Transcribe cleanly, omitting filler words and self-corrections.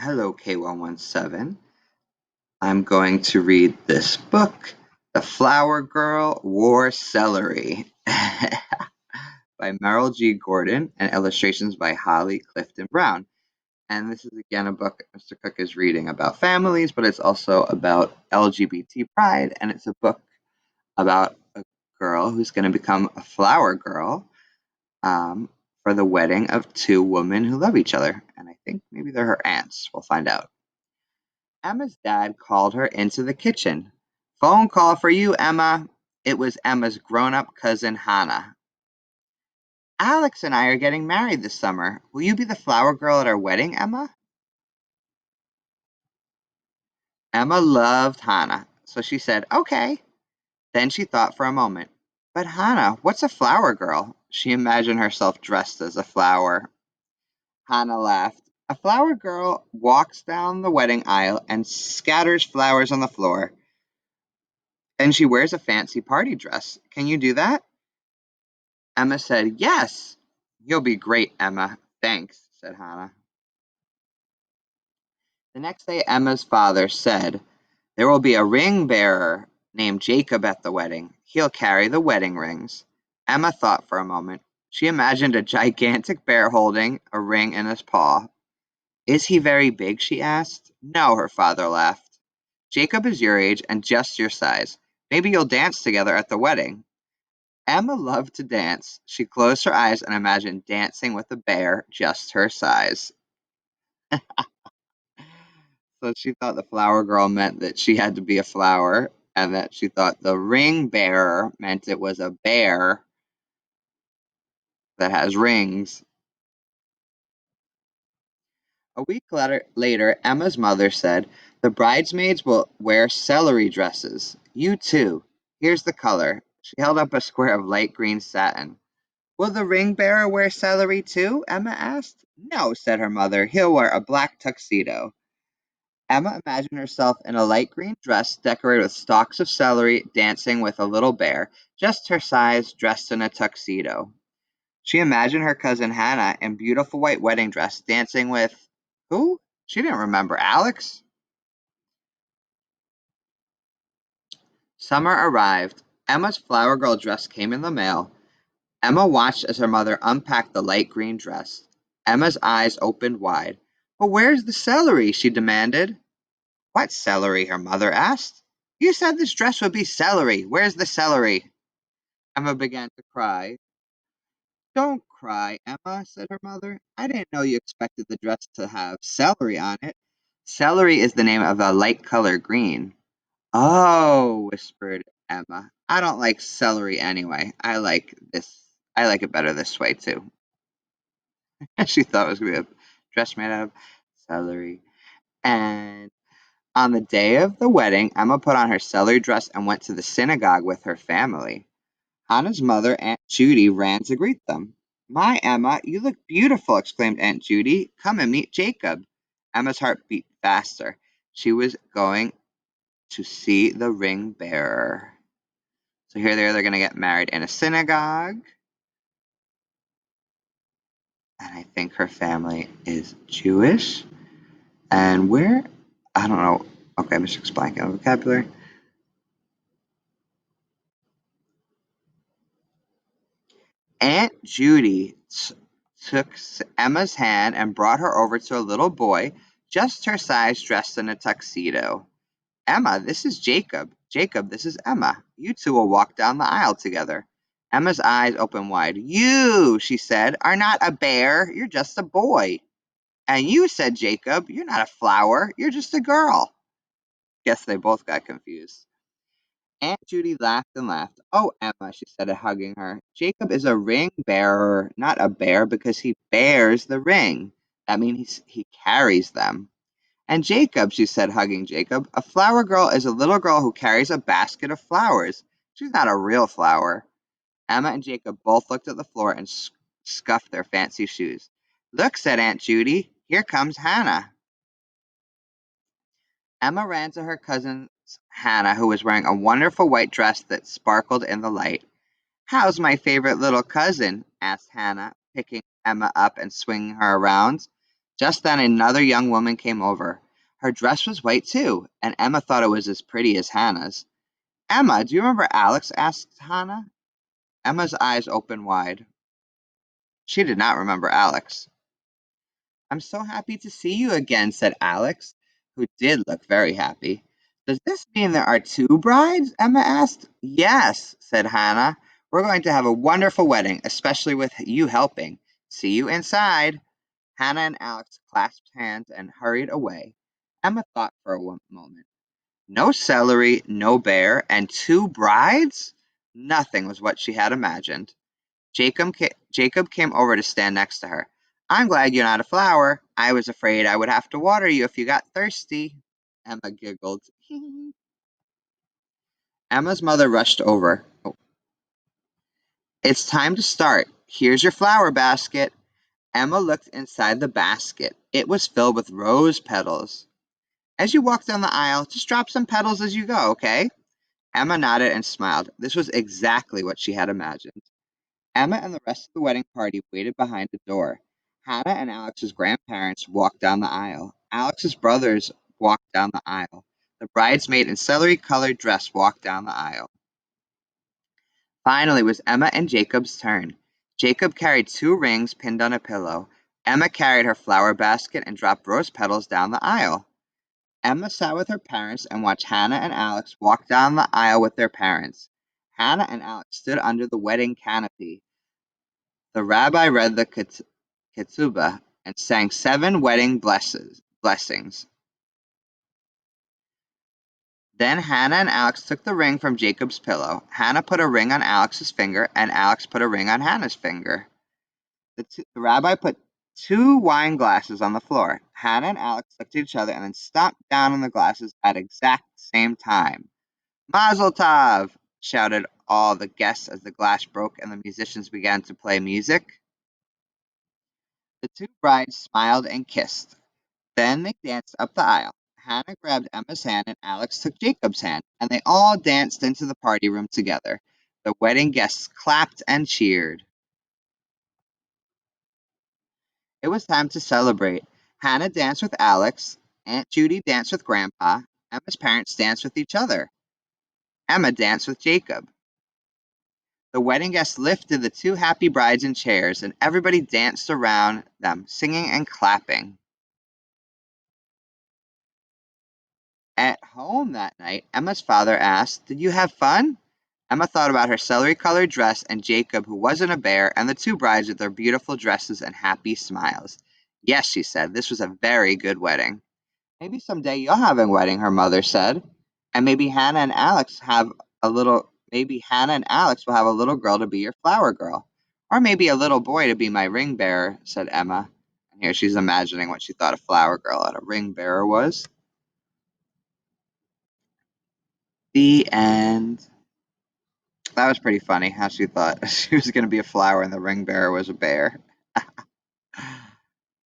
Hello, K117. I'm going to read this book, The Flower Girl Wore Celery by Merrill G. Gordon and illustrations by Holly Clifton Brown. And this is again a book Mr. Cook is reading about families, but it's also about LGBT pride, and it's a book about a girl who's going to become a flower girl um, for the wedding of two women who love each other. And I think maybe they're her aunts. We'll find out. Emma's dad called her into the kitchen. "Phone call for you, Emma." It was Emma's grown-up cousin Hannah. "Alex and I are getting married this summer. Will you be the flower girl at our wedding, Emma?" Emma loved Hannah, so she said, "Okay." Then she thought for a moment. "But Hannah, what's a flower girl?" She imagined herself dressed as a flower. Hannah laughed. "A flower girl walks down the wedding aisle and scatters flowers on the floor. And she wears a fancy party dress. Can you do that?" Emma said, "Yes." "You'll be great, Emma." "Thanks," said Hannah. The next day, Emma's father said, "There will be a ring bearer named Jacob at the wedding. He'll carry the wedding rings." Emma thought for a moment. She imagined a gigantic bear holding a ring in his paw. "Is he very big?" she asked. "No," her father laughed. "Jacob is your age and just your size. Maybe you'll dance together at the wedding." Emma loved to dance. She closed her eyes and imagined dancing with a bear just her size. So she thought the flower girl meant that she had to be a flower, and that she thought the ring bearer meant it was a bear that has rings. A week later, Emma's mother said, "The bridesmaids will wear celery dresses. You too. Here's the color." She held up a square of light green satin. "Will the ring bearer wear celery too?" Emma asked. "No," said her mother. "He'll wear a black tuxedo." Emma imagined herself in a light green dress decorated with stalks of celery, dancing with a little bear, just her size, dressed in a tuxedo. She imagined her cousin Hannah in beautiful white wedding dress, dancing with who? She didn't remember Alex. Summer arrived. Emma's flower girl dress came in the mail. Emma watched as her mother unpacked the light green dress. Emma's eyes opened wide. "But where's the celery?" she demanded. "What celery?" her mother asked. "You said this dress would be celery. Where's the celery?" Emma began to cry. "Don't cry, Emma," said her mother. "I didn't know you expected the dress to have celery on it." "Celery is the name of a light color green." "Oh," whispered Emma. "I don't like celery anyway. I like this. I like it better this way, too." She thought it was going to be a dress made out of celery. And on the day of the wedding, Emma put on her celery dress and went to the synagogue with her family. Hannah's mother, Aunt Judy, ran to greet them. "My, Emma, you look beautiful!" exclaimed Aunt Judy. "Come and meet Jacob." Emma's heart beat faster. She was going to see the ring bearer. So here they're going to get married in a synagogue. And I think her family is Jewish. And where? I don't know. Okay, I'm just explaining vocabulary. Aunt Judy took Emma's hand and brought her over to a little boy, just her size, dressed in a tuxedo. "Emma, this is Jacob. Jacob, this is Emma. You two will walk down the aisle together." Emma's eyes opened wide. "You," she said, "are not a bear. You're just a boy." "And you," said Jacob, "you're not a flower. You're just a girl." Guess they both got confused. Aunt Judy laughed and laughed. "Oh, Emma," she said, hugging her, "Jacob is a ring bearer, not a bear, because he bears the ring. That means he carries them." "And Jacob," she said, hugging Jacob, "a flower girl is a little girl who carries a basket of flowers. She's not a real flower." Emma and Jacob both looked at the floor and scuffed their fancy shoes. "Look," said Aunt Judy, "here comes Hannah." Emma ran to her cousin Hannah, who was wearing a wonderful white dress that sparkled in the light. "How's my favorite little cousin?" asked Hannah, picking Emma up and swinging her around. Just then another young woman came over. Her dress was white too, and Emma thought it was as pretty as Hannah's. Emma, do you remember Alex? Asked Hannah. Emma's eyes opened wide. She did not remember Alex. I'm so happy to see you again, said Alex, who did look very happy. Does this mean there are two brides? Emma asked. Yes, said Hannah. We're going to have a wonderful wedding, especially with you helping. See you inside. Hannah and Alex clasped hands and hurried away. Emma thought for a moment. No celery, no bear, and two brides? Nothing was what she had imagined. Jacob came over to stand next to her. I'm glad you're not a flower. I was afraid I would have to water you if you got thirsty. Emma giggled. Emma's mother rushed over. Oh, it's time to start. Here's your flower basket. Emma looked inside the basket. It was filled with rose petals. As you walk down the aisle, just drop some petals as you go, okay? Emma nodded and smiled. This was exactly what she had imagined. Emma and the rest of the wedding party waited behind the door. Hannah and Alex's grandparents walked down the aisle. Alex's brothers walked down the aisle. The bridesmaid in celery colored dress walked down the aisle. Finally, it was Emma and Jacob's turn. Jacob carried two rings pinned on a pillow. Emma carried her flower basket and dropped rose petals down the aisle. Emma sat with her parents and watched Hannah and Alex walk down the aisle with their parents. Hannah and Alex stood under the wedding canopy. The rabbi read the ketubah and sang seven wedding blessings. Then Hannah and Alex took the ring from Jacob's pillow. Hannah put a ring on Alex's finger, and Alex put a ring on Hannah's finger. The rabbi put two wine glasses on the floor. Hannah and Alex looked at each other and then stomped down on the glasses at exact same time. Mazel tov! Shouted all the guests as the glass broke and the musicians began to play music. The two brides smiled and kissed. Then they danced up the aisle. Hannah grabbed Emma's hand and Alex took Jacob's hand, and they all danced into the party room together. The wedding guests clapped and cheered. It was time to celebrate. Hannah danced with Alex. Aunt Judy danced with Grandpa. Emma's parents danced with each other. Emma danced with Jacob. The wedding guests lifted the two happy brides in chairs, and everybody danced around them, singing and clapping. At home that night, Emma's father asked, Did you have fun? Emma thought about her celery colored dress and Jacob, who wasn't a bear, and the two brides with their beautiful dresses and happy smiles. Yes, she said, this was a very good wedding. Maybe someday you'll have a wedding, her mother said. And maybe Hannah and Alex will have a little girl to be your flower girl. Or maybe a little boy to be my ring bearer, said Emma. And here she's imagining what she thought a flower girl and a ring bearer was. The end. That was pretty funny how she thought she was going to be a flower and the ring bearer was a bear.